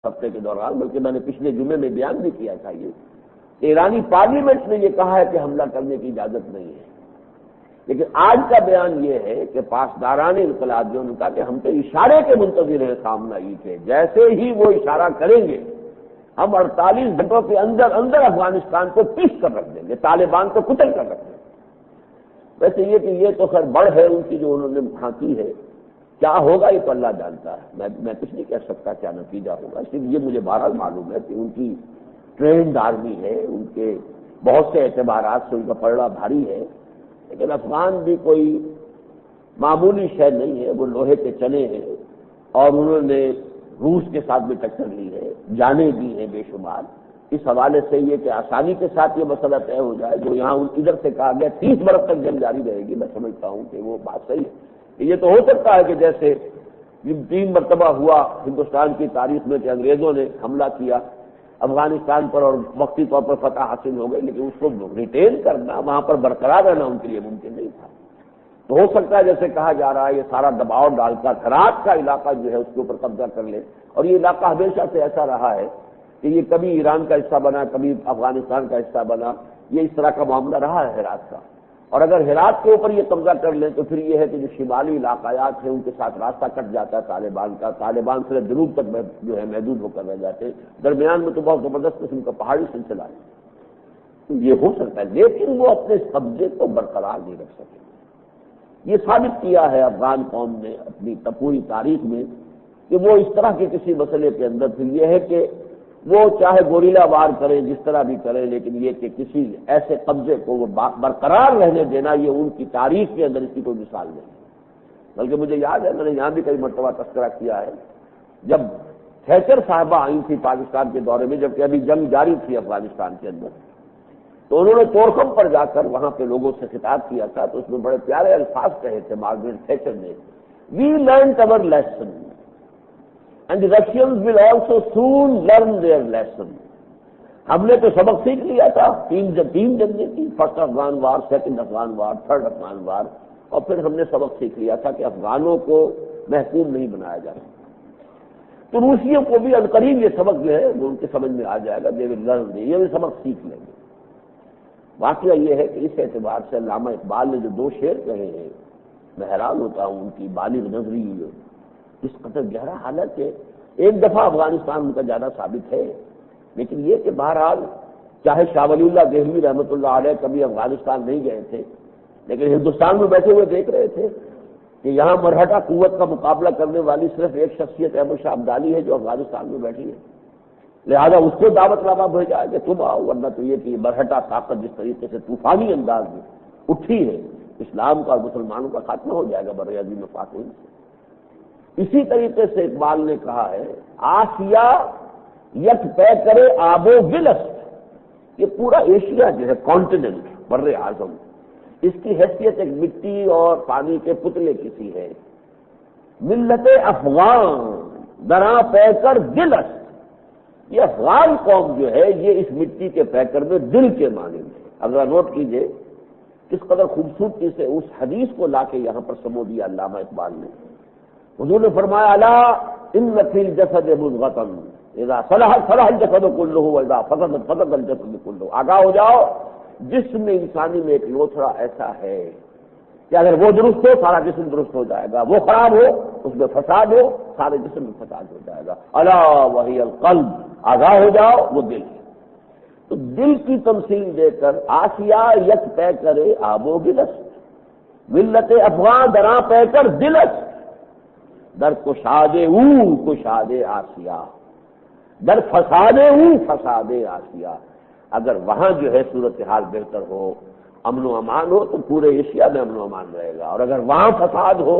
ہفتے کے دوران، بلکہ میں نے پچھلے جمعے میں بیان بھی کیا تھا یہ کہ ایرانی پارلیمنٹ نے یہ کہا ہے کہ حملہ کرنے کی اجازت نہیں ہے، لیکن آج کا بیان یہ ہے کہ پاسداران انقلاب جو ان کا کہ ہم تو اشارے کے منتظر ہیں خامنہ ای کے، جیسے ہی وہ اشارہ کریں گے ہم 48 گھنٹوں کے اندر اندر افغانستان کو پیس کر رکھ دیں گے، طالبان کو کچل کر رکھ دیں گے۔ ویسے یہ کہ یہ تو خیر بڑھ ہے ان کی جو انہوں نے ہانکی ہے، کیا ہوگا یہ تو اللہ جانتا ہے، میں کچھ نہیں کہہ سکتا کیا نتیجہ ہوگا، صرف یہ مجھے بہرحال معلوم ہے کہ ان کی ٹرینڈ آرمی ہے، ان کے بہت سے اعتبارات سے ان کا پلڑا بھاری ہے، لیکن افغان بھی کوئی معمولی شے نہیں ہے، وہ لوہے کے چنے ہیں اور انہوں نے روس کے ساتھ بھی ٹکر لی ہے، جانیں دی ہیں بے شمار۔ اس حوالے سے یہ کہ آسانی کے ساتھ یہ مسئلہ طے ہو جائے جو یہاں ادھر سے کہا گیا 30 برس تک جنگ جاری رہے گی، میں سمجھتا ہوں کہ وہ بات صحیح ہے۔ یہ تو ہو سکتا ہے کہ جیسے 3 مرتبہ ہوا ہندوستان کی تاریخ میں کہ انگریزوں نے حملہ کیا افغانستان پر اور وقتی طور پر فتح حاصل ہو گئی، لیکن اس کو ریٹین کرنا، وہاں پر برقرار رہنا ان کے لیے ممکن نہیں تھا۔ تو ہو سکتا ہے جیسے کہا جا رہا ہے یہ سارا دباؤ ڈال کر ہرات کا علاقہ جو ہے اس کے اوپر قبضہ کر لے، اور یہ علاقہ ہمیشہ سے ایسا رہا ہے کہ یہ کبھی ایران کا حصہ بنا، کبھی افغانستان کا حصہ بنا، یہ اس طرح کا معاملہ رہا ہے ہرات کا۔ اور اگر ہرات کے اوپر یہ قبضہ کر لیں تو پھر یہ ہے کہ جو شمالی علاقات ہیں ان کے ساتھ راستہ کٹ جاتا ہے طالبان کا، طالبان صرف جنوب تک جو ہے محدود ہو کر رہ جاتے ہیں، درمیان میں تو بہت زبردست قسم کا پہاڑی سلسلہ ہے۔ یہ ہو سکتا ہے لیکن وہ اپنے قبضے کو برقرار نہیں رکھ سکے۔ یہ ثابت کیا ہے افغان قوم نے اپنی پوری تاریخ میں کہ وہ اس طرح کے کسی مسئلے کے اندر پھر یہ ہے کہ وہ چاہے گوریلا وار کریں جس طرح بھی کریں، لیکن یہ کہ کسی ایسے قبضے کو وہ برقرار رہنے دینا یہ ان کی تاریخ کے اندر اس کی کوئی مثال نہیں۔ بلکہ مجھے یاد ہے میں نے یہاں بھی کئی مرتبہ تذکرہ کیا ہے، جب تھیچر صاحبہ آئی تھی پاکستان کے دورے میں، جبکہ ابھی جنگ جاری تھی افغانستان کے اندر، تو انہوں نے تورخم پر جا کر وہاں پہ لوگوں سے خطاب کیا تھا، تو اس میں بڑے پیارے الفاظ کہے تھے مارگریٹ تھیچر نے، we learned our lesson and the Russians will also soon learn their lesson۔ ہم نے تو سبق سیکھ لیا تھا، تین جنگیں تھی، فرسٹ افغان وار، سیکنڈ افغان وار، تھرڈ افغان وار، اور پھر ہم نے سبق سیکھ لیا تھا کہ افغانوں کو محکوم نہیں بنایا جاتا۔ تو روسیوں کو بھی عنقریب یہ سبق جو ہے وہ ان کے سمجھ میں آ جائے گا، یہ بھی سبق سیکھ لیں گے۔ واقعہ یہ ہے کہ اس اعتبار سے علامہ اقبال نے جو 2 شعر کہے ہیں میں حیران ہوتا ہوں ان کی بالغ نظری اس قدر گہرا، حالانکہ ایک دفعہ افغانستان ان کا جانا ثابت ہے، لیکن یہ کہ بہرحال چاہے شاہ ولی اللہ دہلوی رحمۃ اللہ علیہ کبھی افغانستان نہیں گئے تھے، لیکن ہندوستان میں بیٹھے ہوئے دیکھ رہے تھے کہ یہاں مرہٹہ قوت کا مقابلہ کرنے والی صرف ایک شخصیت احمد شاہ ابدالی ہے جو افغانستان میں بیٹھی ہے، لہذا اس کو دعوت نامہ بھیجا کہ تم آؤ، ورنہ تو یہ کہ مرہٹہ طاقت جس طریقے سے طوفانی انداز میں اٹھی ہے، اسلام کا اور مسلمانوں کا خاتمہ ہو جائے گا براعظم میں فاتحین سے۔ اسی طریقے سے اقبال نے کہا ہے آسیا یک پے کرے آب و گلست، یہ پورا ایشیا جو ہے کانٹیننٹ بر اعظم، اس کی حیثیت ایک مٹی اور پانی کے پتلے کسی ہے۔ ملت افغان دراں پے کر گلست، یہ افغان قوم جو ہے یہ اس مٹی کے پیکر میں دل کے معنی میں۔ اگر نوٹ کیجئے کس قدر خوبصورتی سے اس حدیث کو لا کے یہاں پر سمو دیا علامہ اقبال نے۔ حضور نے فرمایا الا ان فی الجسد مضغۃ اذا صلح صلح الجسد كله واذا فسدت فسد الجسد كله، آگاہ ہو جاؤ جسم انسانی میں ایک لوتھڑا ایسا ہے کہ اگر وہ درست ہو سارا جسم درست ہو جائے گا، وہ خراب ہو اس میں فساد ہو سارے جسم میں فساد ہو جائے گا۔ الا وہی القلب، آگاہ ہو جاؤ وہ دل ہے۔ تو دل کی تمثیل دے کر آسیا یک پے کرے آب و گلست، ملت افغان دراں پے کر دلست، در کشاد او کشاد آسیا، در فساد او فساد آسیا۔ اگر وہاں جو ہے صورتحال بہتر ہو، امن و امان ہو تو پورے ایشیا میں امن و امان رہے گا، اور اگر وہاں فساد ہو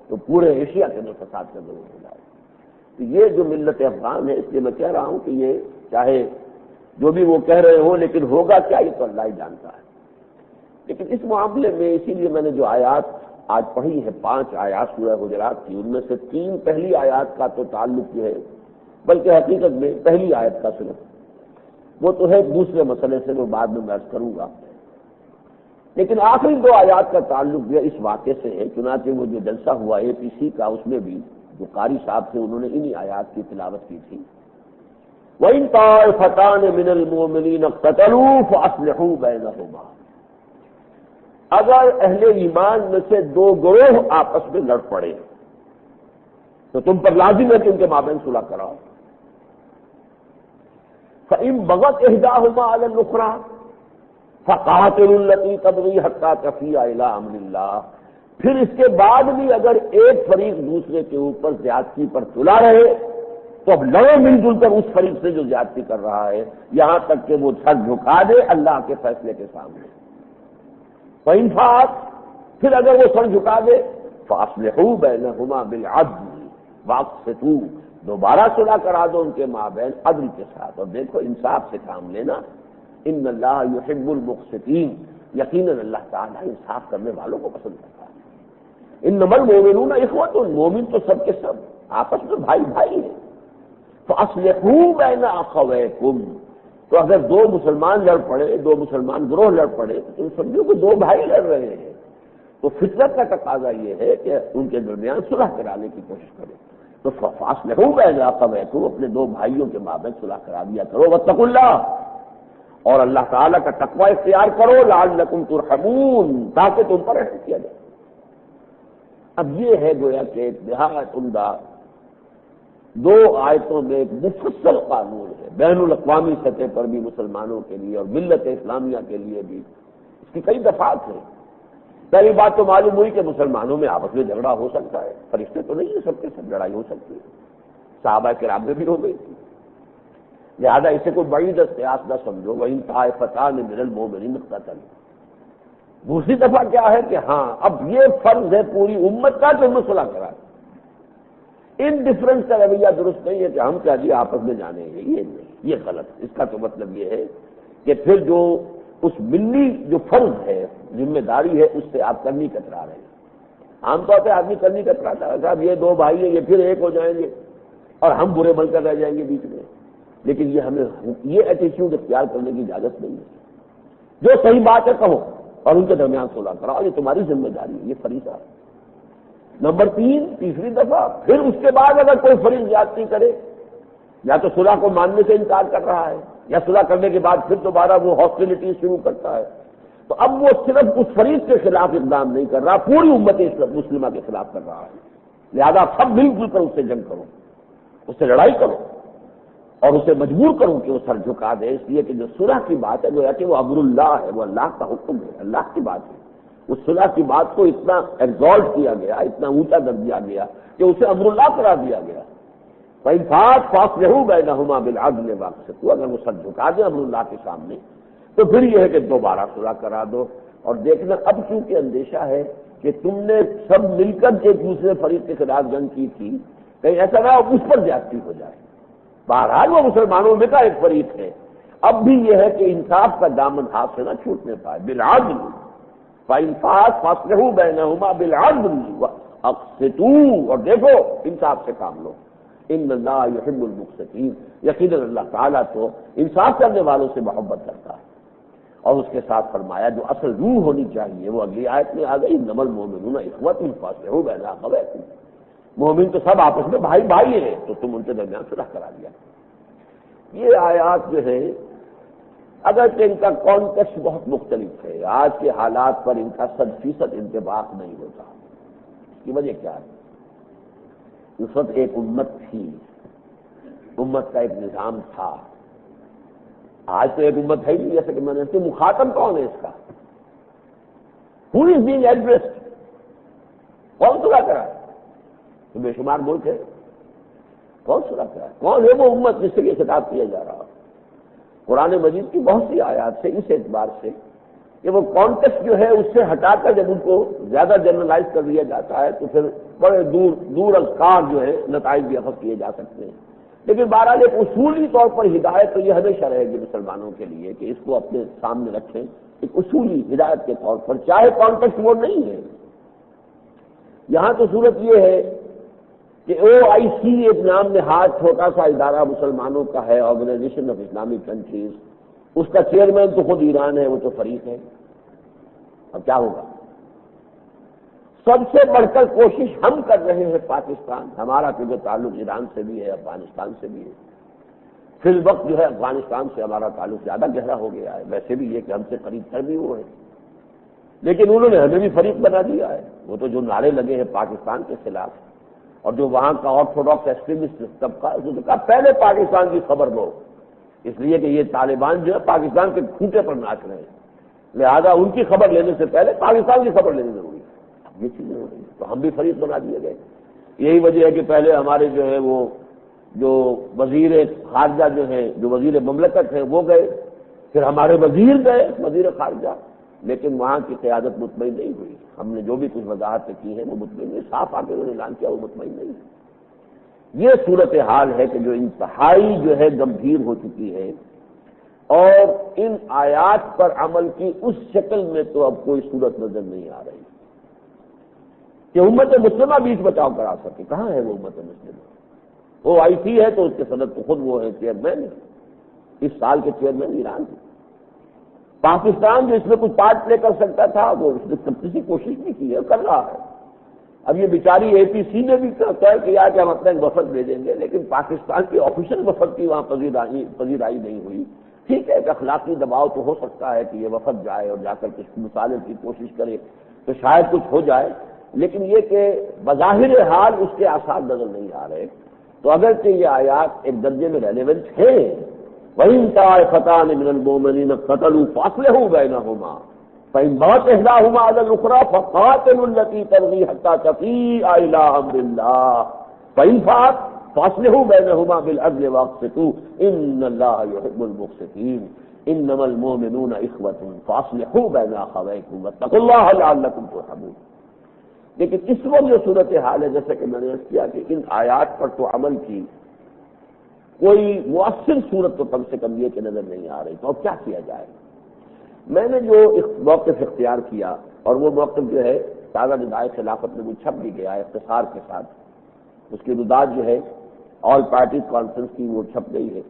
تو پورے ایشیا کے اندر فساد کا ضرور ہو جائے گا۔ تو یہ جو ملت افغان ہے، اس لیے میں کہہ رہا ہوں کہ یہ چاہے جو بھی وہ کہہ رہے ہوں لیکن ہوگا کیا یہ تو اللہ ہی جانتا ہے۔ لیکن اس معاملے میں اسی لیے میں نے جو آیات آج پڑھی ہے 5 آیات سورہ حجرات کی، ان میں سے 3 پہلی آیات کا تو تعلق جو ہے، بلکہ حقیقت میں پہلی آیت کا صرف وہ تو ہے دوسرے مسئلے سے وہ بعد میں عرض کروں گا، لیکن آخری 2 آیات کا تعلق جو ہے اس واقعے سے ہے۔ چنانچہ وہ جو جلسہ ہوا APC کا، اس میں بھی جو قاری صاحب تھے انہوں نے انہی آیات کی تلاوت کی تھی، وَإِن طَائِفَتَانِ مِنَ الْمُؤْمِنِينَ اقْتَتَلُوا فَأَصْلِحُوا بَيْنَهُمَا، اگر اہل ایمان میں سے دو گروہ آپس میں لڑ پڑے تو تم پر لازم ہے کہ ان کے مابین صلح کراؤ. فَإِن بَغَتْ إِحْدَاهُمَا عَلَى الْأُخْرَى فَقَاتِلُوا الَّتِي تَبْغِي حَتَّى تَفِيءَ إِلَىٰ أَمْرِ اللَّهِ، پھر اس کے بعد بھی اگر ایک فریق دوسرے کے اوپر زیادتی پر تلا رہے تو اب لڑو مل جل کر اس فریق سے جو زیادتی کر رہا ہے، یہاں تک کہ وہ سر جھکا دے اللہ کے فیصلے کے سامنے. فَإِن فَاءَتْ، پھر اگر وہ سر جھکا دے فَأَصْلِحُوا بَيْنَهُمَا بِالْعَدْلِ وَأَقْسِطُوا، دوبارہ صلح کرا دو ان کے مابین عدل کے ساتھ، اور دیکھو انصاف سے کام لینا. ان اللہ یحب المقسطین، یقیناً اللہ تعالیٰ انصاف کرنے والوں کو پسند کرتا ہے. انما المؤمنون اخوۃ، مومن تو سب کے سب آپس میں بھائی بھائی ہیں. فاصلحوا بین اخویکم، تو اگر دو مسلمان لڑ پڑے، دو مسلمان گروہ لڑ پڑے تو تم سمجھو کہ دو بھائی لڑ رہے ہیں، تو فطرت کا تقاضا یہ ہے کہ ان کے درمیان صلح کرانے کی کوشش کرو. تو فاصلحوا بین اخویکم، اپنے دو بھائیوں کے مابین صلح کرا دیا کرو. واتقوا اللہ، اور اللہ تعالیٰ کا تقوی اختیار کرو. لعلکم ترحمون، تاکہ تم پر رحم کیا جائے. اب یہ ہے گویا کہ ایک نہایت عمدہ دو آیتوں میں ایک مفصل قانون ہے، بین الاقوامی سطح پر بھی مسلمانوں کے لیے اور ملت اسلامیہ کے لیے بھی. اس کی کئی دفعات ہیں. پہلی بات تو معلوم ہوئی کہ مسلمانوں میں آپس میں جھگڑا ہو سکتا ہے، فرشتے تو نہیں ہیں، سب کے سب لڑائی ہو سکتی ہے. صحابہ کرام میں بھی ہو گئی تھی، لہذا اسے کوئی بڑی قیاس نہ سمجھو. وَإِن طَائِفَتَانِ مِنَ الْمُؤْمِنِينَ اقْتَتَلُوا. دوسری دفعہ کیا ہے کہ ہاں اب یہ فرض ہے پوری امت کا کہ انہیں صلح کرائے. ان ڈفرنس کا رویہ درست نہیں ہے کہ ہم کیا جی آپس میں جانے ہیں، یہ نہیں، یہ غلط. اس کا تو مطلب یہ ہے کہ پھر جو اس ملی جو فرض ہے، ذمہ داری ہے، اس سے آپ کرنی کترا رہے ہیں. عام طور پہ آدمی کرنی کتراتا ہے صاحب یہ دو بھائی ہیں، یہ پھر ایک ہو جائیں گے اور ہم برے بن کر رہ جائیں گے بیچ میں. لیکن یہ ہمیں یہ ایٹیٹیوڈ اختیار کرنے کی اجازت نہیں ہے. جو صحیح بات ہے کہو اور ان کے درمیان صلح کراؤ، یہ تمہاری ذمہ داری ہے، یہ فریضہ ہے. نمبر 3، تیسری دفعہ پھر اس کے بعد اگر کوئی فریق زیادتی کرے، یا تو صلح کو ماننے سے انکار کر رہا ہے، یا صلح کرنے کے بعد پھر دوبارہ وہ ہاسٹیلٹی شروع کرتا ہے، تو اب وہ صرف اس فریق کے خلاف اقدام نہیں کر رہا، پوری امت مسلمہ کے خلاف کر رہا ہے. لہذا سب مل جل کر اس سے جنگ کرو، اس سے لڑائی کرو اور اسے مجبور کروں کہ وہ سر جھکا دے. اس لیے کہ جو صلح کی بات ہے گویا کہ وہ امر اللہ ہے، وہ اللہ کا حکم ہے، اللہ کی بات ہے. اس صلح کی بات کو اتنا ایگزالٹ کیا گیا، اتنا اونچا کر دیا گیا کہ اسے امر اللہ قرار دیا گیا. فَإِن فَاءَتْ فَأَصْلِحُوا بَيْنَهُمَا بِالْعَدْلِ وَأَقْسِطُوا، اگر وہ سر جھکا دے امر اللہ کے سامنے تو پھر یہ ہے کہ دوبارہ صلح کرا دو. اور دیکھنا اب چونکہ اندیشہ ہے کہ تم نے سب مل کر ایک دوسرے فریق کے خلاف جنگ کی تھی، کہیں ایسا نہ اس پر زیادتی ہو جائے. بہرحال وہ مسلمانوں میں کا ایک فریق ہے. اب بھی یہ ہے کہ انصاف کا دامن ہاتھ سے نہ چھوٹنے پائے. بالعدل فَإِن فَاءَتْ فَأَصْلِحُوا بَيْنَهُمَا بِالْعَدْلِ وَأَقْسِطُوا، اور دیکھو انصاف سے کام لو. ان اللہ یحب المقسطین، یقیناً اللہ تعالیٰ تو انصاف کرنے والوں سے محبت کرتا ہے. اور اس کے ساتھ فرمایا جو اصل روح ہونی چاہیے وہ اگلی آیت میں آ گئی، انما المؤمنون اخوۃ فاصلحوا بین اخویکم. مومن تو سب آپس میں بھائی بھائی ہیں، تو تم ان کے درمیان صلح کرا دیا. یہ آیات جو ہے اگرچہ ان کا کانٹیکسٹ بہت مختلف ہے، آج کے حالات پر ان کا 100% انطباق نہیں ہوتا. اس کی وجہ کیا ہے؟ اس وقت ایک امت تھی، امت کا ایک نظام تھا. آج تو ایک امت ہے نہیں، جیسے کہ میں نے تو مخاطب کون ہے اس کا؟ ہو از بینگ ایڈریسڈ؟ کون صلح کرا؟ تو بے شمار ملک ہے، کون صلح کرا؟ کون ہے وہ امت جس سے یہ خطاب کیا جا رہا؟ قرآن مجید کی بہت سی آیات سے اس اعتبار سے کہ وہ کانٹیکسٹ جو ہے اس سے ہٹا کر جب ان کو زیادہ جنرلائز کر دیا جاتا ہے تو پھر بڑے دور از کار جو ہے نتائج بھی اخذ کیے جا سکتے ہیں. لیکن بہرحال ایک اصولی طور پر ہدایت تو یہ ہمیشہ رہے گی مسلمانوں کے لیے کہ اس کو اپنے سامنے رکھیں ایک اصولی ہدایت کے طور پر، چاہے کانٹیکسٹ وہ نہیں ہے. یہاں تو صورت یہ ہے کہ OIC ایک نام نہاد چھوٹا سا ادارہ مسلمانوں کا ہے، آرگنائزیشن آف اسلامک کنٹریز، اس کا چیئرمین تو خود ایران ہے، وہ تو فریق ہے. اب کیا ہوگا؟ سب سے بڑھ کر کوشش ہم کر رہے ہیں پاکستان، ہمارا کیونکہ تعلق ایران سے بھی ہے، افغانستان سے بھی ہے، فی الوقت جو ہے افغانستان سے ہمارا تعلق زیادہ گہرا ہو گیا ہے، ویسے بھی یہ کہ ہم سے قریب تر بھی وہ ہیں، لیکن انہوں نے ہمیں بھی فریق بنا دیا ہے۔ وہ تو جو نعرے لگے ہیں پاکستان کے خلاف، اور جو وہاں کا آرتھوڈاکس ایکسٹریمسٹ طبقہ اس نے کہا پہلے پاکستان کی خبر دو، اس لیے کہ یہ طالبان جو ہے پاکستان کے کھوٹے پر ناچ رہے ہیں، لہذا ان کی خبر لینے سے پہلے پاکستان کی خبر لینی ضروری ہے۔ اب یہ چیزیں ہو رہی ہیں تو ہم بھی فریق بنا دیے گئے۔ یہی وجہ ہے کہ پہلے ہمارے جو ہے وہ جو وزیر خارجہ جو ہیں، جو وزیر مملکت ہیں وہ گئے، پھر ہمارے وزیر گئے وزیر خارجہ، لیکن وہاں کی قیادت مطمئن نہیں ہوئی۔ ہم نے جو بھی کچھ وضاحتیں کی ہیں وہ مطمئن نہیں، صاف آ کے انہوں نے اعلان کیا وہ مطمئن نہیں ہے۔ یہ صورتحال ہے کہ جو انتہائی جو ہے گمبھیر ہو چکی ہے، اور ان آیات پر عمل کی اس شکل میں تو اب کوئی صورت نظر نہیں آ رہی کہ امت مسلمہ بیچ بچاؤ کرا سکے۔ کہاں ہے وہ امت مسلمہ؟ وہ آئی سی ہے تو اس کے صدر تو خود وہ ہے چیئرمین، اس سال کے چیئرمین ایران ہے۔ پاکستان جو اس میں کچھ پارٹ پلے کر سکتا تھا وہ اس نے کسی کوشش نہیں کی ہے، کر رہا ہے۔ اب یہ بیچاری اے پی سی نے بھی طے کیا کہ ہم اپنا ایک وفد بھیجیں گے، لیکن پاکستان کی آفیشیل وفد کی وہاں پذیرائی نہیں ہوئی۔ ٹھیک ہے، ایک اخلاقی دباؤ تو ہو سکتا ہے کہ یہ وفد جائے اور جا کر کچھ مصالحے کی کوشش کرے تو شاید کچھ ہو جائے، لیکن یہ کہ بظاہر حال اس کے آثار نظر نہیں آ رہے۔ تو اگرچہ یہ آیات ایک درجے میں ریلیونٹ ہیں، وَإِن طَائِفَتَانِ مِنَ الْمُؤْمِنِينَ اقْتَتَلُوا فَأَصْلِحُوا بَيْنَهُمَا فَإِن بَغَتْ إِحْدَاهُمَا عَلَى الْأُخْرَىٰ فَقَاتِلُوا الَّتِي تَبْغِي حَتَّىٰ تَفِيءَ إِلَىٰ أَمْرِ اللَّهِ فَإِن فَاءَتْ فَأَصْلِحُوا بَيْنَهُمَا بِالْعَدْلِ وَأَقْسِطُوا إِنَّ اللَّهَ يُحِبُّ الْمُقْسِطِينَ إِنَّمَا الْمُؤْمِنُونَ إِخْوَةٌ فَأَصْلِحُوا بَيْنَ أَخَوَيْكُمْ وَاتَّقُوا اللَّهَ لَعَلَّكُمْ تُرْحَمُونَ۔ لیکن اس وقت جو صورتحال ہے، جیسا کہ میں نے عرض کیا کہ ان آیات پر تو عمل کی کوئی مؤثر صورت تو کم سے کم یہ کہ نظر نہیں آ رہی، تو اب کیا کیا جائے؟ میں نے جو موقف اختیار کیا، اور وہ موقف جو ہے تازہ ندائے خلافت میں وہ چھپ بھی گیا ہے اختصار کے ساتھ، اس کی رداد جو ہے آل پارٹیز کانفرنس کی وہ چھپ گئی ہے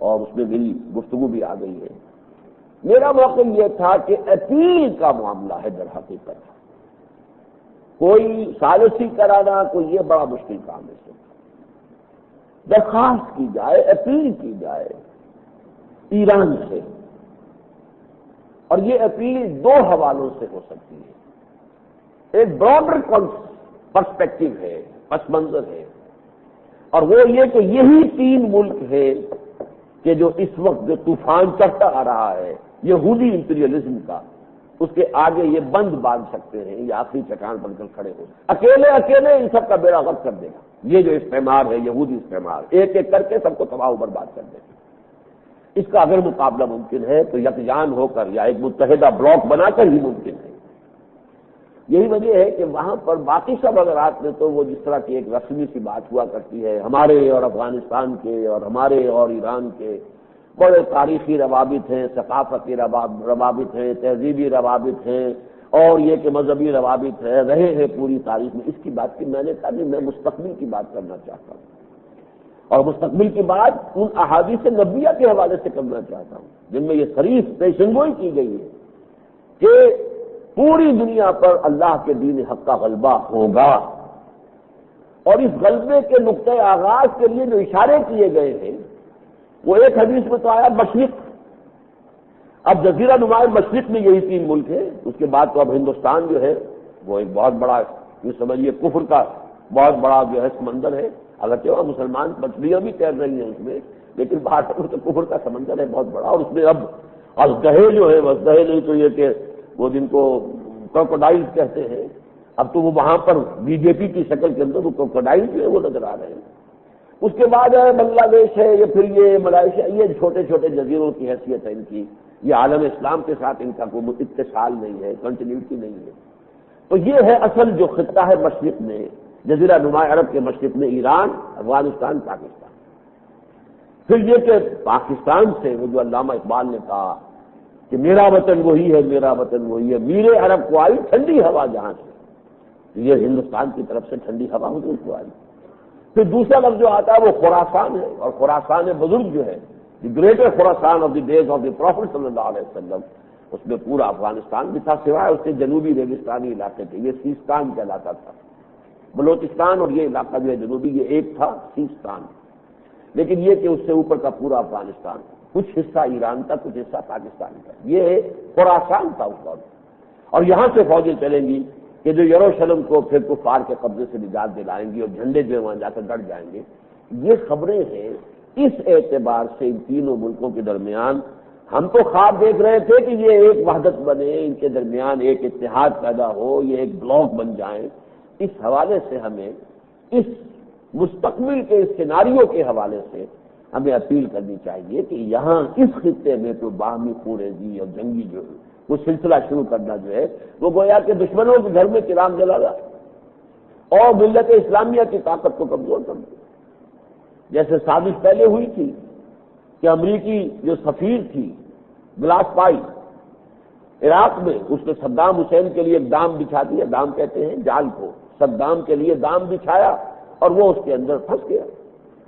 اور اس میں میری گفتگو بھی آ گئی ہے۔ میرا موقف یہ تھا کہ اپیل کا معاملہ ہے در حقیقت، کوئی ثالثی کرانا کوئی یہ بڑا مشکل کام ہے۔ درخواست کی جائے، اپیل کی جائے ایران سے، اور یہ اپیل دو حوالوں سے ہو سکتی ہے۔ ایک براڈر پرسپیکٹو ہے، پس منظر ہے، اور وہ یہ کہ یہی تین ملک ہے کہ جو اس وقت جو طوفان چڑھتا آ رہا ہے یہودی امپیریلزم کا، اس کے آگے یہ بند باندھ سکتے ہیں، یہ آخری چٹان بن کر کھڑے ہو، اکیلے ان سب کا بیڑا غرق کر دے گا۔ یہ جو استعمار ہے یہودی استعمار، ایک ایک کر کے سب کو تباہ و برباد کر دے گا۔ اس کا اگر مقابلہ ممکن ہے تو یکجان ہو کر یا ایک متحدہ بلاک بنا کر ہی ممکن ہے۔ یہی وجہ ہے کہ وہاں پر باقی سب اگرات میں تو وہ جس طرح کی ایک رسمی سی بات ہوا کرتی ہے، ہمارے اور افغانستان کے اور ہمارے اور ایران کے بڑے تاریخی روابط ہیں، ثقافتی روابط ہیں، تہذیبی روابط ہیں، اور یہ کہ مذہبی روابط رہے ہیں پوری تاریخ میں، اس کی بات کی میں نے کہا کہ میں مستقبل کی بات کرنا چاہتا ہوں، اور مستقبل کی بات ان احادیث نبویہ کے حوالے سے کرنا چاہتا ہوں جن میں یہ صریح پیشنگوئی کی گئی ہے کہ پوری دنیا پر اللہ کے دین حق کا غلبہ ہوگا، اور اس غلبے کے نقطۂ آغاز کے لیے جو اشارے کیے گئے ہیں وہ ایک حدیث میں تو آیا مشرق، اب جزیرہ نمایاں مشرق میں یہی تین ملک ہیں، اس کے بعد تو اب ہندوستان جو ہے وہ ایک بہت بڑا یہ سمجھیے کفر کا بہت بڑا جو ہے سمندر ہے، اگرچہ وہ مسلمان مچھلیاں بھی تیر رہی ہیں اس میں، لیکن باہر تو کفر کا سمندر ہے بہت بڑا، اور اس میں اب ازدہے جو ہے ازدہے نہیں تو یہ کہ وہ جن کو کروکوڈائل کہتے ہیں، اب تو وہ وہاں پر بی جے پی کی شکل کے اندر وہ کروکوڈائل جو ہے وہ نظر آ رہے ہیں۔ اس کے بعد ہے بنگلہ دیش ہے، یا پھر یہ ملائیشیا، یہ چھوٹے چھوٹے جزیروں کی حیثیت ہے ان کی، یہ عالم اسلام کے ساتھ ان کا کوئی اتصال نہیں ہے، کنٹینیوٹی نہیں ہے۔ تو یہ ہے اصل جو خطہ ہے مشرق میں، جزیرہ نما عرب کے مشرق میں ایران، افغانستان، پاکستان۔ پھر یہ کہ پاکستان سے وہ جو علامہ اقبال نے کہا کہ میرا وطن وہی ہے، میرا وطن وہی ہے، میرے عرب کو آئی ٹھنڈی ہوا جہاں سے، یہ ہندوستان کی طرف سے ٹھنڈی ہوا حضور کو آئی۔ پھر دوسرا لفظ جو آتا ہے وہ خراسان ہے، اور خراسان بزرگ جو ہے، the greater Khorasan of the days of the prophet صلی اللہ علیہ وسلم، اس میں پورا افغانستان بھی تھا، سوائے اس کے جنوبی ریگستانی علاقے تھے، یہ سیستان کہلاتا تھا، بلوچستان اور یہ علاقہ جو ہے جنوبی یہ ایک تھا سیستان۔ لیکن یہ کہ اس سے اوپر کا پورا افغانستان، کچھ حصہ ایران تھا، کچھ حصہ پاکستان کا، یہ خراسان تھا اس وقت، اور یہاں سے فوجیں چلیں گی کہ جو یروشلم کو پھر کفار کے قبضے سے نجات دلائیں گی اور جھنڈے جو وہاں جا کر ڈٹ جائیں گے۔ یہ خبریں ہیں۔ اس اعتبار سے ان تینوں ملکوں کے درمیان ہم تو خواب دیکھ رہے تھے کہ یہ ایک وحدت بنے، ان کے درمیان ایک اتحاد پیدا ہو، یہ ایک بلاک بن جائیں۔ اس حوالے سے ہمیں اس مستقبل کے سیناریو کے حوالے سے ہمیں اپیل کرنی چاہیے کہ یہاں اس خطے میں تو باہمی خونریزی اور جنگی جو ہے وہ سلسلہ شروع کرنا جو ہے وہ گویا کہ دشمنوں کے گھر میں چراغ جلانا اور ملت اسلامیہ کی طاقت کو کمزور کرنا۔ جیسے سازش پہلے ہوئی تھی کہ امریکی جو سفیر تھی گلاس پائی عراق میں، اس نے صدام حسین کے لیے ایک دام بچھا دیا، دام کہتے ہیں جال کو، صدام کے لیے دام بچھایا اور وہ اس کے اندر پھنس گیا،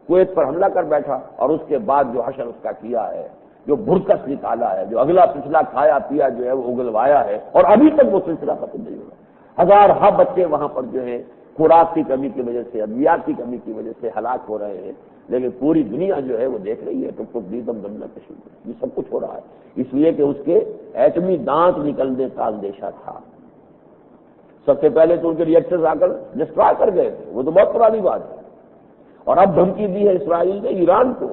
کویت پر حملہ کر بیٹھا، اور اس کے بعد جو حشر اس کا کیا ہے، جو برکس نکالا ہے، جو اگلا پچھلا کھایا پیا جو ہے وہ اگلوایا ہے، اور ابھی تک وہ سلسلہ ختم نہیں ہوا۔ ہزارہ بچے وہاں پر جو ہے خوراک کی کمی کی وجہ سے، ادویات کی کمی کی وجہ سے ہلاک ہو رہے ہیں، لیکن پوری دنیا جو ہے وہ دیکھ رہی ہے ٹک ٹک دیدم دمنا کشید، یہ سب کچھ ہو رہا ہے اس لیے کہ اس کے ایٹمی دانت نکلنے کا اندیشہ تھا۔ سب سے پہلے تو ان کے ریئیکٹرز آ کر ڈسٹرائے کر گئے تھے، وہ تو بہت پرانی بات ہے، اور اب دھمکی دی ہے اسرائیل نے ایران کو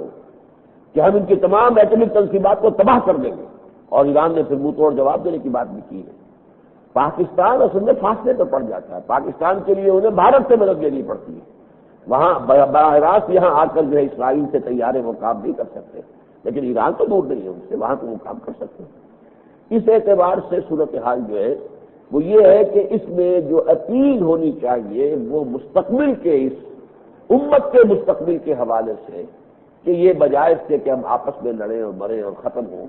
کہ ہم ان کی تمام ایٹمک تنصیبات کو تباہ کر دیں گے، اور ایران نے پھر منہ توڑ جواب دینے کی بات بھی کی ہے۔ پاکستان اصل میں فاصلے پر پڑ جاتا ہے، پاکستان کے لیے انہیں بھارت سے مدد لینی پڑتی ہے، وہاں براہ راست یہاں آ کر جو ہے اسرائیل سے طیارے وہ کام نہیں کر سکتے، لیکن ایران تو دور نہیں ہے ان سے، وہاں تو وہ کام کر سکتے ہیں۔ اس اعتبار سے صورتحال جو ہے وہ یہ ہے کہ اس میں جو اپیل ہونی چاہیے وہ مستقبل کے، اس امت کے مستقبل کے حوالے سے، کہ یہ بجائے سے کہ ہم آپس میں لڑیں اور مریں اور ختم ہوں،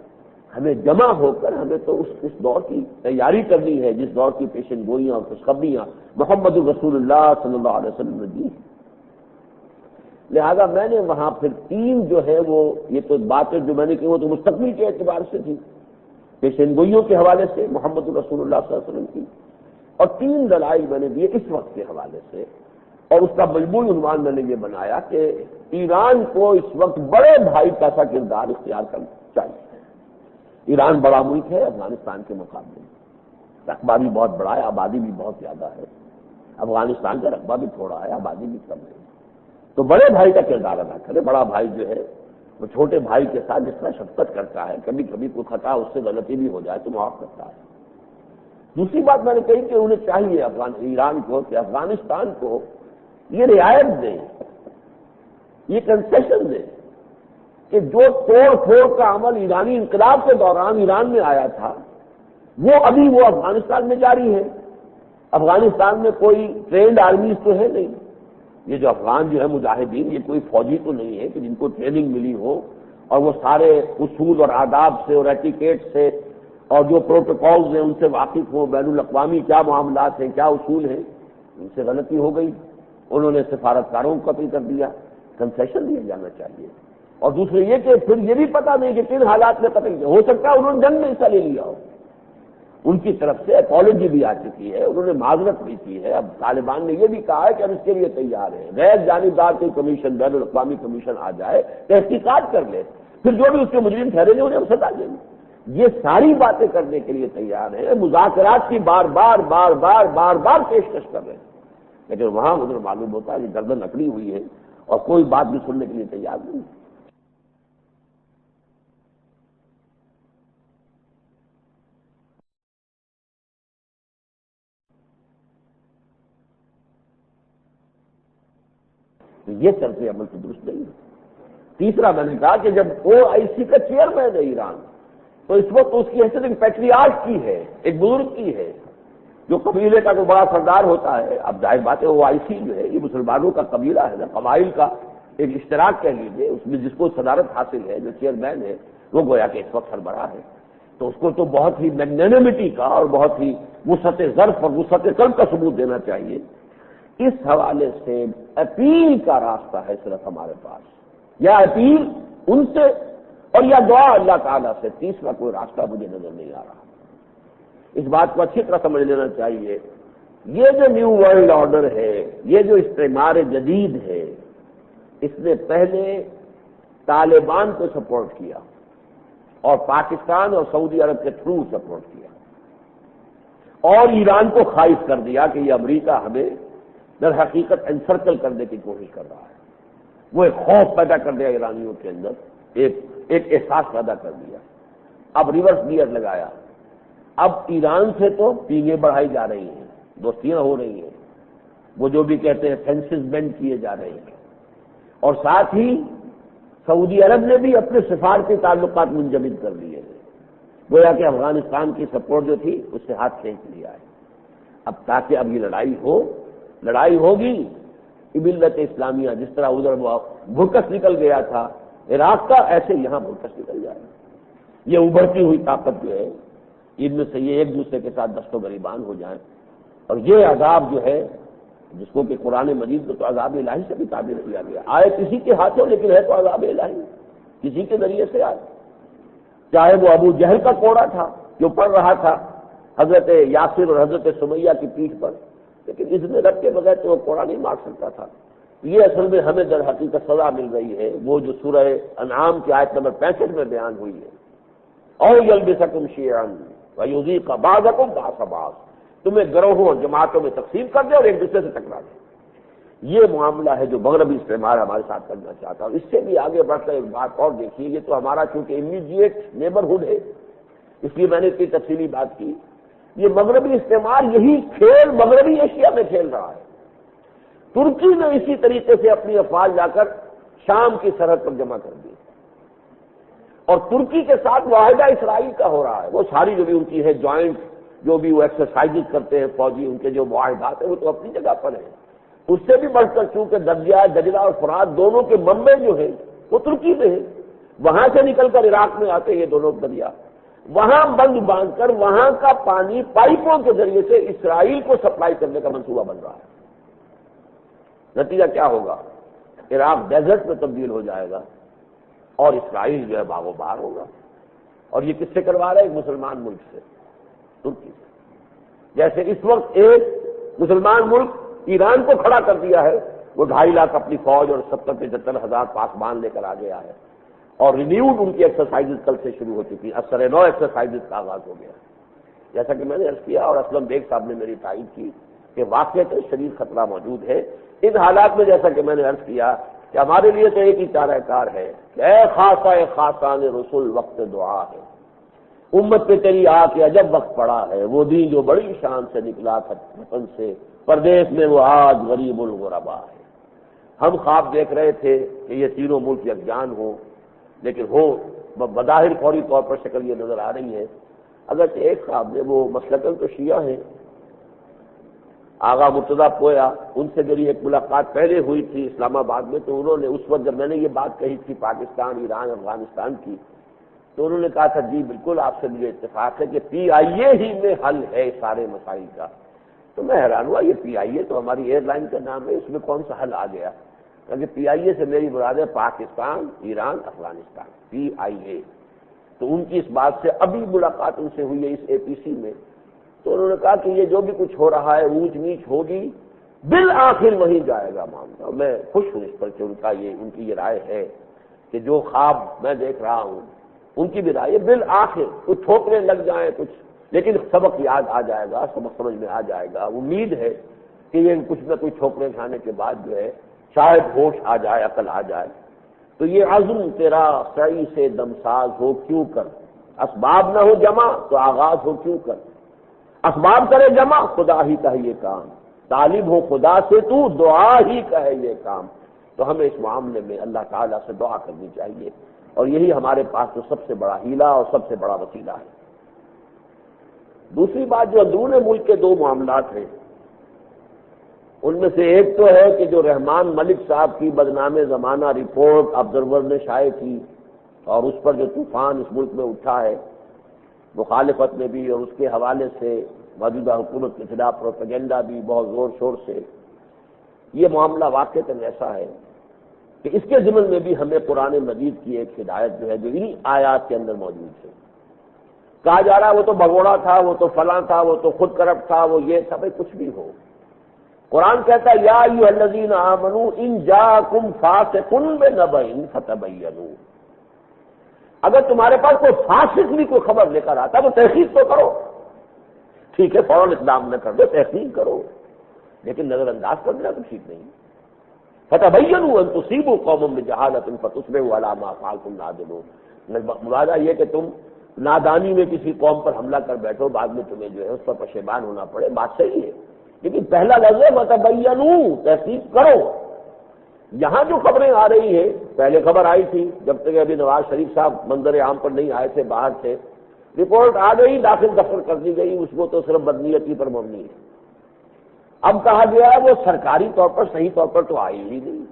ہمیں جمع ہو کر ہمیں تو اس دور کی تیاری کرنی ہے جس دور کی پیشن گوئیاں اور خوشخبریاں محمد رسول اللہ صلی اللہ علیہ وسلم نے دی۔ لہذا میں نے وہاں پھر تین جو ہے وہ یہ تو باتیں جو میں نے کی وہ تو مستقبل کے اعتبار سے تھی، پیشن گوئیوں کے حوالے سے محمد رسول اللہ صلی اللہ علیہ وسلم کی، اور تین دلائل میں نے دیے اس وقت کے حوالے سے، اور اس کا مجموعی عنوان میں نے یہ بنایا کہ ایران کو اس وقت بڑے بھائی کا سا کردار اختیار کرنا چاہیے۔ ایران بڑا ملک ہے افغانستان کے مقابلے میں، رقبہ بھی بہت بڑا ہے، آبادی بھی بہت زیادہ ہے، افغانستان کا رقبہ بھی تھوڑا ہے، آبادی بھی کم ہے، تو بڑے بھائی کا کردار ادا کرے۔ بڑا بھائی جو ہے وہ چھوٹے بھائی کے ساتھ جس طرح شفقت کرتا ہے، کبھی کبھی کوئی خطا اس سے غلطی بھی ہو جائے تو معاف کرتا ہے۔ دوسری بات میں نے کہی کہ انہیں چاہیے ایران کو کہ افغانستان کو یہ رعایت دیں، یہ کنسیشن دیں کہ جو توڑ پھوڑ کا عمل ایرانی انقلاب کے دوران ایران میں آیا تھا وہ ابھی وہ افغانستان میں جاری ہے۔ افغانستان میں کوئی ٹرینڈ آرمیز تو ہے نہیں، یہ جو افغان جو ہے مجاہدین یہ کوئی فوجی تو نہیں ہے کہ جن کو ٹریننگ ملی ہو اور وہ سارے اصول اور آداب سے اور ایٹیکیٹ سے اور جو پروٹوکالز ہیں ان سے واقف ہوں، بین الاقوامی کیا معاملات ہیں، کیا اصول ہیں، ان سے غلطی ہو گئی، انہوں نے سفارتکاروں کو قتل کر دیا، کنسیشن دیا جانا چاہیے۔ اور دوسرے یہ کہ پھر یہ بھی پتہ نہیں کہ کن حالات میں قتل کیا، ہو سکتا ہے انہوں نے جنگ میں حصہ لے لیا ہو، ان کی طرف سے اپالوجی بھی آ چکی ہے، انہوں نے معذرت بھی کی ہے، اب طالبان نے یہ بھی کہا ہے کہ ہم اس کے لیے تیار ہیں، غیر جانبدار کوئی کمیشن، بین الاقوامی کمیشن آ جائے تحقیقات کر لے، پھر جو بھی اس کے مجرم ٹھہرے گے انہیں ہم سزا دیں گے، یہ ساری باتیں کرنے کے لیے تیار ہیں، مذاکرات کی بار بار بار بار بار بار پیشکش کر رہے ہیں، لیکن وہاں ادھر معلوم ہوتا ہے کہ گردن اکڑی ہوئی ہے اور کوئی بات بھی سننے کے لیے تیار نہیں۔ یہ طرز عمل تو درست نہیں ہے۔ تیسرا میں نے کہا کہ جب OIC کا چیئرمین ہے ایران تو اس وقت اس کی حیثیت ایک پیٹریارک کی ہے، ایک بزرگ کی ہے، جو قبیلے کا کوئی بڑا سردار ہوتا ہے۔ اب ظاہر بات ہے OIC جو ہے یہ مسلمانوں کا قبیلہ ہے نا، قبائل کا ایک اشتراک کہہ لیجیے، اس میں جس کو صدارت حاصل ہے، جو چیئرمین ہے وہ گویا کہ اس وقت سربراہ ہے، تو اس کو تو بہت ہی میگنینمٹی کا اور بہت ہی وسعت ظرف اور وسعت قلب کا ثبوت دینا چاہیے۔ اس حوالے سے اپیل کا راستہ ہے صرف ہمارے پاس، یا اپیل ان سے اور یا دعا اللہ تعالیٰ سے، تیسرا کوئی راستہ مجھے نظر نہیں آ رہا۔ اس بات کو اچھی طرح سمجھ لینا چاہیے، یہ جو نیو ورلڈ آرڈر ہے، یہ جو استعمار جدید ہے، اس نے پہلے طالبان کو سپورٹ کیا اور پاکستان اور سعودی عرب کے تھرو سپورٹ کیا اور ایران کو خائف کر دیا کہ یہ امریکہ ہمیں در حقیقت انسرکل کرنے کی کوشش کر رہا ہے. وہ ایک خوف پیدا کر دیا ایرانیوں کے اندر، ایک احساس پیدا کر دیا. اب ریورس گیئر لگایا، اب ایران سے تو پینگیں بڑھائی جا رہی ہیں، دوستیاں ہو رہی ہیں، وہ جو بھی کہتے ہیں فینسز بینڈ کیے جا رہے ہیں، اور ساتھ ہی سعودی عرب نے بھی اپنے سفارتی تعلقات منجمد کر لیے ہیں. گویا کہ افغانستان کی سپورٹ جو تھی اس سے ہاتھ کھینچ لیا ہے. اب تاکہ اب یہ لڑائی ہوگی ملت اسلامیہ جس طرح ادھر بھرکس نکل گیا تھا عراق کا، ایسے یہاں بھرکس نکل جائے گا. یہ ابھرتی ہوئی طاقت جو ہے ان میں سے یہ ایک دوسرے کے ساتھ دست و گریبان ہو جائیں، اور یہ عذاب جو ہے جس کو کہ قرآن مجید کو تو عذاب الہی سے بھی تعبیر کیا گیا، آئے کسی کے ہاتھوں لیکن ہے تو عذاب الہی، کسی کے ذریعے سے آئے. چاہے وہ ابو جہل کا کوڑا تھا جو پڑ رہا تھا حضرت یاسر اور حضرت سمیہ کی پیٹھ پر، لیکن اس میں رب کے بغیر تو وہ کوڑا نہیں مار سکتا تھا. یہ اصل میں ہمیں در حقیقت سزا مل رہی ہے، وہ جو سورہ انعام کی آیت نمبر 65 میں بیان ہوئی ہے، اور یلبسکم شیعا ویذیق بعضکم بعض بعض، تمہیں گروہوں اور جماعتوں میں تقسیم کر دے اور ایک دوسرے سے ٹکرا دے. یہ معاملہ ہے جو مغربی استعمار ہمارے ساتھ کرنا چاہتا ہے. اور اس سے بھی آگے بڑھ کر ایک بات اور دیکھیے، یہ تو ہمارا چونکہ امیڈیٹ نیبرہڈ ہے اس لیے میں نے اتنی تفصیلی بات کی. یہ مغربی استعمار یہی کھیل مغربی ایشیا میں کھیل رہا ہے. ترکی نے اسی طریقے سے اپنی افواج لا کر شام کی سرحد پر جمع کر دی، اور ترکی کے ساتھ معاہدہ اسرائیل کا ہو رہا ہے. وہ ساری جو بھی ان کی ہے جوائنٹ جو بھی وہ ایکسرسائز کرتے ہیں فوجی، ان کے جو معاہدات ہیں وہ تو اپنی جگہ پر ہیں. اس سے بھی بڑھ کر چونکہ دریا دجلہ اور فرات دونوں کے منبع جو ہیں وہ ترکی میں ہیں، وہاں سے نکل کر عراق میں آتے یہ دونوں دریا، وہاں بند باندھ کر وہاں کا پانی پائپوں کے ذریعے سے اسرائیل کو سپلائی کرنے کا منصوبہ بن رہا ہے. نتیجہ کیا ہوگا؟ عراق ڈیزرٹ میں تبدیل ہو جائے گا اور اسرائیل جو ہے باغ و بہار ہوگا. اور یہ کس سے کروا رہا ہے؟ ایک مسلمان ملک سے، ترکی سے. جیسے اس وقت ایک مسلمان ملک ایران کو کھڑا کر دیا ہے، وہ 2.5 لاکھ اپنی فوج اور 70-75 ہزار پاسبان لے کر آ گیا ہے، اور رینیوڈ ان کی ایکسرسائز کل سے شروع ہو چکی ہے، اثر نو ایکسرسائز کا آغاز ہو گیا. جیسا کہ میں نے عرض کیا اور اسلم بیگ صاحب نے میری تائید کی کہ واقعی شدید خطرہ موجود ہے. ان حالات میں جیسا کہ میں نے عرض کیا کہ ہمارے لیے تو ایک ہی چارہ کار ہے کہ اے خاصہ خاصان رسول وقت دعا ہے، امت پہ تیری آ کے عجب وقت پڑا ہے، وہ دین جو بڑی شان سے نکلا تھا وطن سے، پردیس میں وہ آج غریب الغربا ہے. ہم خواب دیکھ رہے تھے کہ یہ تینوں ملک یکجان ہوں، لیکن ہو بظاہر فوری طور پر شکل یہ نظر آ رہی ہے. اگرچہ ایک خواب نے وہ مسلکن تو شیعہ ہیں، آغا مرتضیٰ پویا، ان سے میری ایک ملاقات پہلے ہوئی تھی اسلام آباد میں، تو انہوں نے اس وقت جب میں نے یہ بات کہی تھی پاکستان، ایران، افغانستان کی، تو انہوں نے کہا تھا جی بالکل آپ سے مجھے اتفاق ہے کہ PIA ہی میں حل ہے سارے مسائل کا. تو میں حیران ہوا، یہ PIA تو ہماری ایئر لائن کا نام ہے، اس میں کون سا حل آ گیا؟ کیونکہ PIA سے میری مراد ہے پاکستان، ایران، افغانستان، PIA. تو ان کی اس بات سے ابھی ملاقات ان سے ہوئی ہے اس APC میں، تو انہوں نے کہا کہ یہ جو بھی کچھ ہو رہا ہے اونچ نیچ ہوگی بالآخر وہیں جائے گا معاملہ. میں خوش ہوں اس پر کہ ان کی یہ رائے ہے کہ جو خواب میں دیکھ رہا ہوں ان کی بھی رائے بالآخر کچھ ٹھوکریں لگ جائیں کچھ، لیکن سبق یاد آ جائے گا، سبق سمجھ میں آ جائے گا. امید ہے کہ یہ کچھ نہ کچھ ٹھوکریں کھانے کے بعد جو ہے شاید ہوش آ جائے، عقل آ جائے. تو یہ عزم تیرا سعی سے دمساز ہو کیوں کر، اسباب نہ ہو جمع تو آغاز ہو کیوں کر، اسباب کرے جمع خدا ہی کا ہے یہ کام، طالب ہو خدا سے تو دعا ہی کا ہے یہ کام. تو ہمیں اس معاملے میں اللہ تعالیٰ سے دعا کرنی چاہیے، اور یہی ہمارے پاس تو سب سے بڑا ہیلہ اور سب سے بڑا وسیلہ ہے. دوسری بات جو اندرون ملک کے 2 معاملات ہیں، ان میں سے ایک تو ہے کہ جو رحمان ملک صاحب کی بدنام زمانہ رپورٹ آبزرور نے شائع کی، اور اس پر جو طوفان اس ملک میں اٹھا ہے مخالفت میں بھی، اور اس کے حوالے سے موجودہ حکومت کے خلاف پروپیگنڈا بھی بہت زور شور سے. یہ معاملہ واقعتاً ایسا ہے کہ اس کے ضمن میں بھی ہمیں قرآن مجید کی ایک ہدایت جو ہے جو انہی آیات کے اندر موجود ہے. کہا جا رہا ہے وہ تو بگوڑا تھا، وہ تو فلاں تھا، وہ تو خود کرپٹ تھا، وہ یہ تھا. بھائی کچھ بھی ہو، قرآن کہتا ہے یا ایھا الذین آمنوا ان جاءکم فاسق بنبأ فتبینوا، اگر تمہارے پاس کوئی فاسق بھی کوئی خبر لے کر آتا ہے تو تحقیق تو کرو، ٹھیک ہے فوراً اقدام نہ کر دو، تحقیق کرو، لیکن نظر انداز کر دینا تو ٹھیک نہیں۔ فتبینوا ان تصیبوا قوما بجہالۃ فتصبحوا علی ما فعلتم نادمون، مراد یہ کہ تم نادانی میں کسی قوم پر حملہ کر بیٹھو، بعد میں تمہیں جو ہے اس پر پشیمان ہونا پڑے، بات صحیح ہے، لیکن پہلا لفظ ہے فتبینوا، تحقیق کرو۔ یہاں جو خبریں آ رہی ہیں، پہلے خبر آئی تھی جب تک ابھی نواز شریف صاحب منظر عام پر نہیں آئے تھے، باہر سے رپورٹ آ گئی، داخل دفتر کر دی گئی، اس کو تو صرف بدنیتی پر مبنی ہے۔ اب کہا گیا ہے وہ سرکاری طور پر صحیح طور پر تو آئی ہی نہیں۔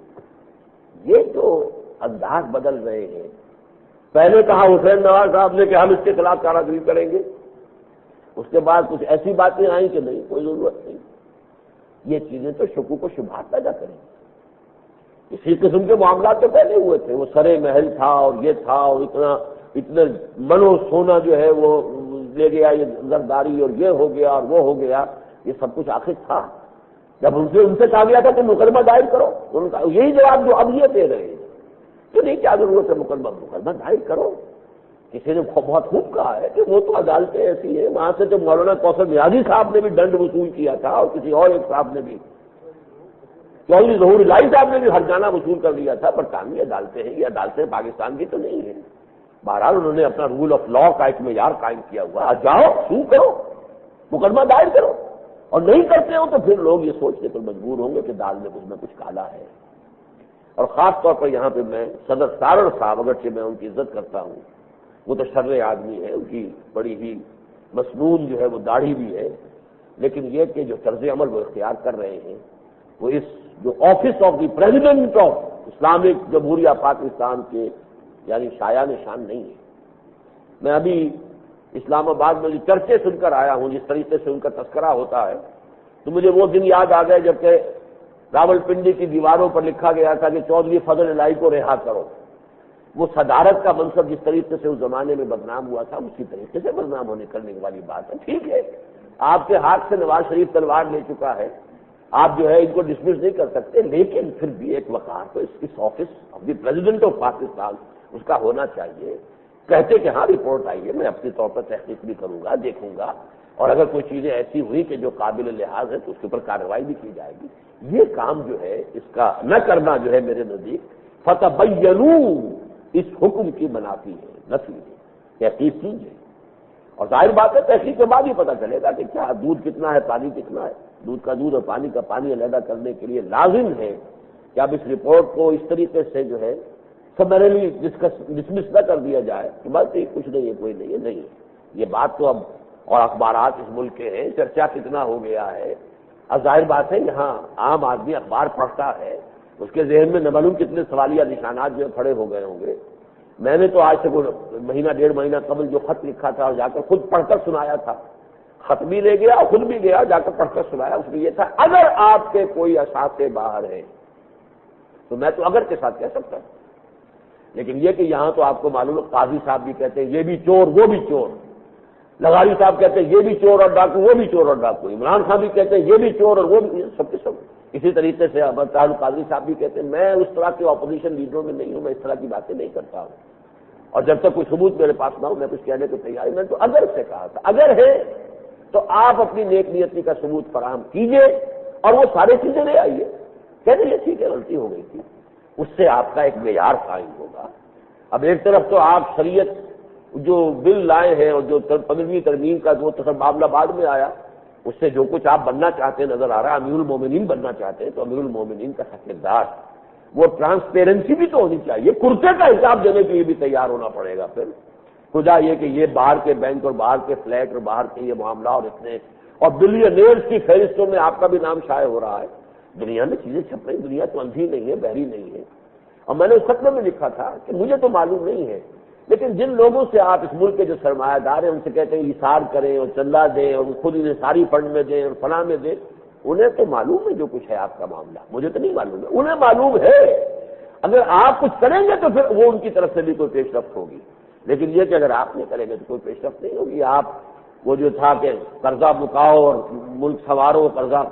یہ جو انداز بدل رہے ہیں، پہلے کہا حسین نواز صاحب نے کہ ہم اس کے خلاف کارروائی کریں گے، اس کے بعد کچھ ایسی باتیں آئیں کہ نہیں کوئی ضرورت نہیں۔ یہ چیزیں تو شکوک و شبہات پیدا کریں گے۔ اسی قسم کے معاملات تو پہلے ہوئے تھے، وہ سرے محل تھا اور یہ تھا، اور اتنا منو سونا جو ہے وہ لے گیا، یہ زرداری اور یہ ہو گیا اور وہ ہو گیا، یہ سب کچھ آخر تھا۔ جب ان سے کہا گیا تھا کہ مقدمہ دائر کرو، ان کا یہی جواب جو اب یہ دے رہے ہیں کہ نہیں، کیا ضرورت ہے مقدمہ دائر کرو۔ کسی نے بہت خوب کہا ہے کہ وہ تو عدالتیں ایسی ہیں، وہاں سے تو مولانا کوثر نیازی صاحب نے بھی دنڈ وصول کیا تھا، اور کسی اور ایک صاحب نے بھی، چودھری ظہور الہی صاحب نے بھی ہرجانہ وصول کر لیا تھا۔ برطانوی عدالتیں ہیں، یہ عدالتیں پاکستان کی تو نہیں ہیں۔ بہرحال انہوں نے اپنا رول آف لا کا ایک معیار قائم کیا ہوا، جاؤ سو کرو، مقدمہ دائر کرو، اور نہیں کرتے ہو تو پھر لوگ یہ سوچنے پر مجبور ہوں گے کہ دال میں کچھ نہ کچھ کالا ہے۔ اور خاص طور پر یہاں پہ میں صدر سارر صاحب، اگرچہ میں ان کی عزت کرتا ہوں، وہ تو شرع آدمی ہے، ان کی بڑی ہی مسنون جو ہے وہ داڑھی بھی ہے، لیکن یہ کہ جو طرز عمل وہ اختیار کر رہے ہیں وہ اس جو office of the president of Islamic جمہوریہ پاکستان کے یعنی شایان نشان نہیں ہے۔ میں ابھی اسلام آباد میں جو چرچے سن کر آیا ہوں، جس طریقے سے ان کا تذکرہ ہوتا ہے، تو مجھے وہ دن یاد آ گئے جبکہ راول پنڈی کی دیواروں پر لکھا گیا تھا کہ چودھری فضل الہی کو رہا کرو۔ وہ صدارت کا منصب جس طریقے سے اس زمانے میں بدنام ہوا تھا، اسی طریقے سے بدنام ہونے کرنے والی بات ہے۔ ٹھیک ہے، آپ کے ہاتھ سے نواز شریف تلوار لے چکا ہے، آپ جو ہے ان کو ڈسمس نہیں کر سکتے، لیکن پھر بھی ایک وقار تو اس office of the president of Pakistan اس کا ہونا چاہیے۔ کہتے کہ ہاں رپورٹ آئی ہے، میں اپنے طور پر تحقیق بھی کروں گا، دیکھوں گا، اور اگر کوئی چیزیں ایسی ہوئی کہ جو قابل لحاظ ہے تو اس کے اوپر کارروائی بھی کی جائے گی۔ یہ کام جو ہے اس کا نہ کرنا جو ہے میرے نزدیک فتبینوا اس حکم کی منافی ہے، نفی ہے، تحقیق کیجیے۔ اور ظاہر بات ہے تحقیق کے بعد ہی پتہ چلے گا کہ کیا دودھ کتنا ہے، پانی کتنا ہے۔ دودھ کا دودھ اور پانی کا پانی علیحدہ کرنے کے لیے لازم ہے کہ اب اس رپورٹ کو اس طریقے سے جو ہے سمرلی ڈسمس نہ کر دیا جائے کہ بس کچھ نہیں ہے، کوئی نہیں ہے، نہیں ہے۔ یہ بات تو اب اور اخبارات اس ملک کے ہیں، چرچا کتنا ہو گیا ہے۔ اب ظاہر بات ہے یہاں عام آدمی اخبار پڑھتا ہے، اس کے ذہن میں نہ معلوم کتنے سوالیہ نشانات جو کھڑے ہو گئے ہوں گے۔ میں نے تو آج سے مہینہ ڈیڑھ مہینہ قبل جو خط لکھا تھا اور جا کر خود پڑھ کر سنایا تھا، خط بھی لے گیا اور خود بھی گیا، جا کر پڑھ کر سنایا، اس میں یہ تھا اگر آپ کے کوئی اثاثے باہر ہیں تو میں تو اگر کے ساتھ کہہ سکتا ہوں، لیکن یہ کہ یہاں تو آپ کو معلوم ہے قاضی صاحب بھی کہتے ہیں یہ بھی چور وہ بھی چور، لغاری صاحب کہتے ہیں یہ بھی چور اور ڈاکو وہ بھی چور اور ڈاکو، عمران خان بھی کہتے ہیں یہ بھی چور اور وہ بھی، سب کے سب اسی طریقے سے قاضی صاحب بھی کہتے ہیں میں اس طرح کے اپوزیشن لیڈروں میں نہیں ہوں، میں اس طرح کی باتیں نہیں کرتا ہوں، اور جب تک کوئی ثبوت میرے پاس نہ ہو میں کچھ کہنے کو تیار ہوں۔ میں تو اگر سے کہا تھا، اگر ہے تو آپ اپنی نیک نیتی کا ثبوت فراہم کیجئے اور وہ سارے چیزیں لے آئیے، کہتے ہیں ٹھیک ہے غلطی ہو گئی تھی، اس سے آپ کا ایک معیار قائم ہوگا۔ اب ایک طرف تو آپ شریعت جو بل لائے ہیں اور جو 15ویں ترمیم کا وہ معاملہ بعد میں آیا، اس سے جو کچھ آپ بننا چاہتے ہیں نظر آ رہا ہے، امیر المومنین بننا چاہتے ہیں تو امیر المومنین کا حقدار، وہ ٹرانسپیرنسی بھی تو ہونی چاہیے، کرتے کا حساب دینے کے لیے بھی تیار ہونا پڑے گا۔ پھر خدا یہ کہ یہ باہر کے بینک اور باہر کے فلیٹ اور باہر کے یہ معاملہ اور اتنے اور بلینئرز کی فہرستوں میں آپ کا بھی نام شائع ہو رہا ہے۔ دنیا میں چیزیں چھپ رہی، دنیا تو اندھی نہیں ہے، بہری نہیں ہے۔ اور میں نے اس خط میں لکھا تھا کہ مجھے تو معلوم نہیں ہے، لیکن جن لوگوں سے آپ اس ملک کے جو سرمایہ دار ہیں ان سے کہتے ہیں اثار کریں اور چندہ دیں اور خود انہیں ساری فنڈ میں دیں اور فلاں میں دیں، انہیں تو معلوم ہے جو کچھ ہے آپ کا معاملہ، مجھے تو نہیں معلوم ہے، انہیں معلوم ہے۔ اگر آپ کچھ کریں گے تو پھر وہ ان کی طرف سے بھی کوئی پیش رفت ہوگی، لیکن یہ کہ اگر آپ نہیں کریں گے تو کوئی پیش رفت نہیں ہوگی۔ آپ وہ جو تھا کہ قرضہ مکاؤ اور ملک سنوارو، قرضہ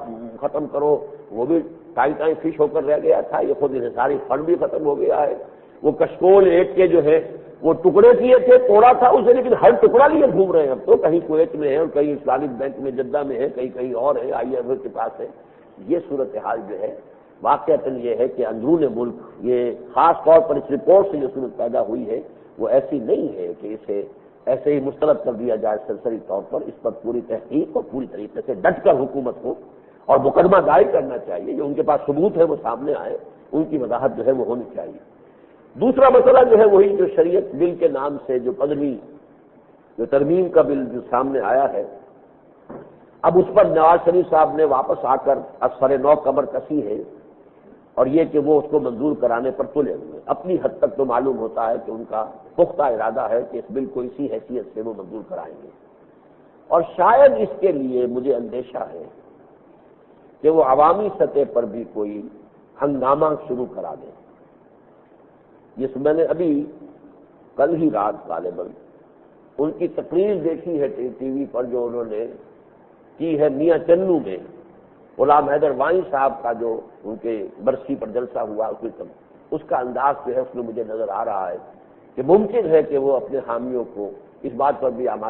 ختم کرو، وہ بھی ٹائی فش ہو کر رہ گیا تھا۔ یہ خود انحصاری فنڈ بھی ختم ہو گیا ہے۔ وہ کشکول ایٹ کے جو ہے وہ ٹکڑے کیے تھے، توڑا تھا اسے، لیکن ہر ٹکڑا لیے گھوم رہے ہیں اب تو، کہیں کویت میں ہے اور کہیں اسلامک بینک میں جدہ میں ہے، کہیں اور ہے، IMF کے پاس ہے۔ یہ صورتحال جو ہے واقعتاً یہ ہے کہ اندرون ملک یہ خاص طور پر اس رپورٹ سے جو صورت پیدا ہوئی ہے وہ ایسی نہیں ہے کہ اسے ایسے ہی مسترد کر دیا جائے سرسری طور پر۔ اس پر پوری تحقیق اور پوری طریقے سے ڈٹ کر حکومت کو اور مقدمہ دائر کرنا چاہیے، جو ان کے پاس ثبوت ہے وہ سامنے آئے، ان کی وضاحت جو ہے وہ ہونی چاہیے۔ دوسرا مسئلہ جو ہے وہی جو شریعت بل کے نام سے جو پدوی جو ترمیم کا بل جو سامنے آیا ہے، اب اس پر نواز شریف صاحب نے واپس آ کر اثر نو کمر کسی ہے، اور یہ کہ وہ اس کو منظور کرانے پر تلے ہوئے۔ اپنی حد تک تو معلوم ہوتا ہے کہ ان کا پختہ ارادہ ہے کہ اس بل کو اسی حیثیت سے وہ منظور کرائیں گے، اور شاید اس کے لیے مجھے اندیشہ ہے کہ وہ عوامی سطح پر بھی کوئی ہنگامہ شروع کرا دیں۔ جس میں نے ابھی کل ہی رات غالباً ان کی تقریر دیکھی ہے ٹی وی پر جو انہوں نے کی ہے میاں چنو میں، غلام حیدر وانی صاحب کا جو ان کے برسی پر جلسہ ہوا اس کا انداز جو ہے اس میں مجھے نظر آ رہا ہے کہ ممکن ہے کہ وہ اپنے حامیوں کو اس بات پر بھی آمادہ